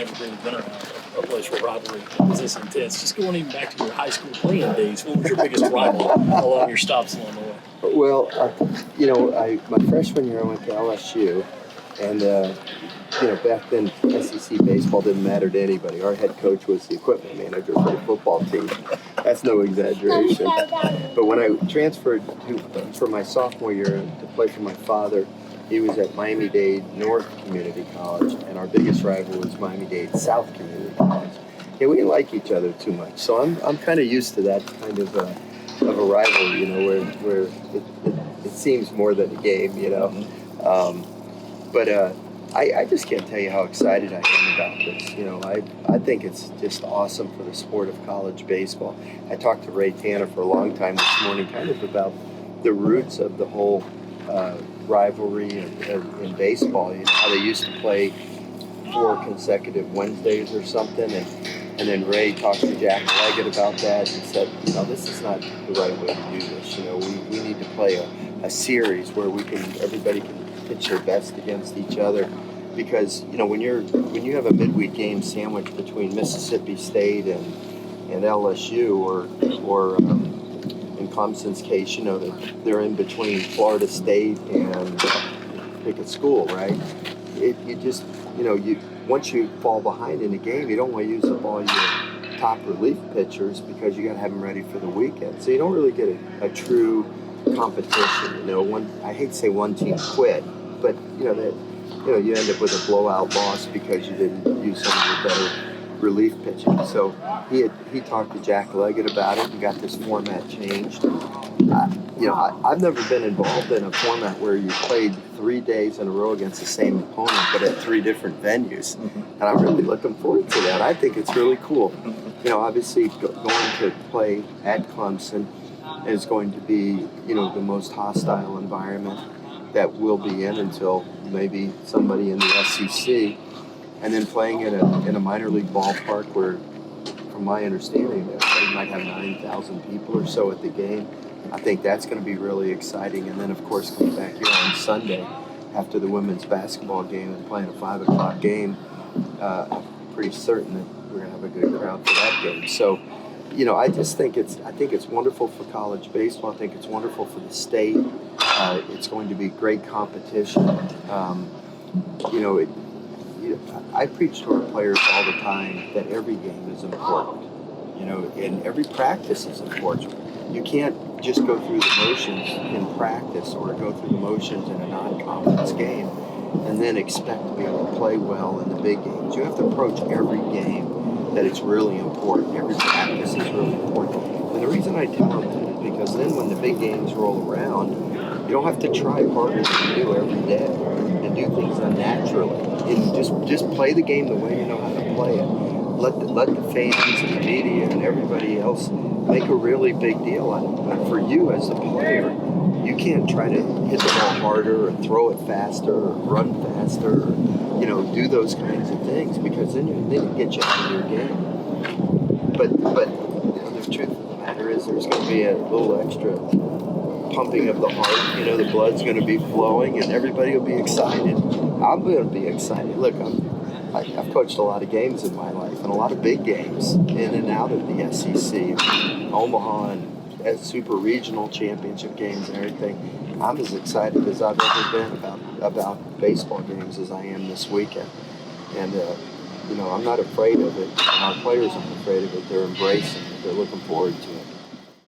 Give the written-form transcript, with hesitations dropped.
never really been around a place where rivalry was this intense. Just going even back to your high school playing days, what was your biggest rival along your stops along the way? Well, my freshman year I went to LSU, and back then SEC baseball didn't matter to anybody. Our head coach was the equipment manager for the football team. That's no exaggeration. But when I transferred for my sophomore year to play for my father, he was at Miami-Dade North Community College, and our biggest rival was Miami-Dade South Community College. And we didn't like each other too much, so I'm kind of used to that kind of a rivalry, where it seems more than a game, But I just can't tell you how excited I am about this. I think it's just awesome for the sport of college baseball. I talked to Ray Tanner for a long time this morning, kind of about the roots of the whole rivalry in baseball. How they used to play 4 consecutive Wednesdays or something, and then Ray talked to Jack Leggett about that and said, this is not the right way to do this. We need to play a series where everybody can pitch their best against each other, because when you have a midweek game sandwiched between Mississippi State and LSU, or in Clemson's case, they're in between Florida State and pick a school, right? Once you fall behind in the game, you don't want to use up all your top relief pitchers because you got to have them ready for the weekend. So you don't really get a true competition. I hate to say one team quit, but you end up with a blowout loss because you didn't use some of your better relief pitching. So he talked to Jack Leggett about it and got this format changed. I've never been involved in a format where you played 3 days in a row against the same opponent, but at 3 different venues. And I'm really looking forward to that. I think it's really cool. Obviously going to play at Clemson is going to be, the most hostile environment that we'll be in until maybe somebody in the SEC. And then playing in a minor league ballpark where, from my understanding, they might have 9,000 people or so at the game. I think that's going to be really exciting. And then, of course, coming back here on Sunday after the women's basketball game and playing a 5 o'clock game, I'm pretty certain that we're going to have a good crowd for that game. So, I just think it's wonderful for college baseball. I think it's wonderful for the state. It's going to be great competition. I preach to our players all the time that every game is important, and every practice is important. You can't just go through the motions in practice or go through the motions in a non-conference game and then expect to be able to play well in the big games. You have to approach every game that it's really important. Every practice is really important. And the reason I tell them that is because then when the big games roll around, you don't have to try harder than you do every day and do things unnaturally. And just play the game the way you know how to play it. Let the fans and the media and everybody else make a really big deal on it. But for you as a player, you can't try to hit the ball harder or throw it faster or run faster or, do those kinds of things, because then they can get you out of your game. But the truth of the matter is there's going to be a little extra pumping of the heart. The blood's going to be flowing and everybody will be excited. I'm going to be excited. Look, I've coached a lot of games in my life, and a lot of big games in and out of the SEC, Omaha, and super regional championship games and everything. I'm as excited as I've ever been about baseball games as I am this weekend. And, I'm not afraid of it. And our players aren't afraid of it. They're embracing it. They're looking forward to it.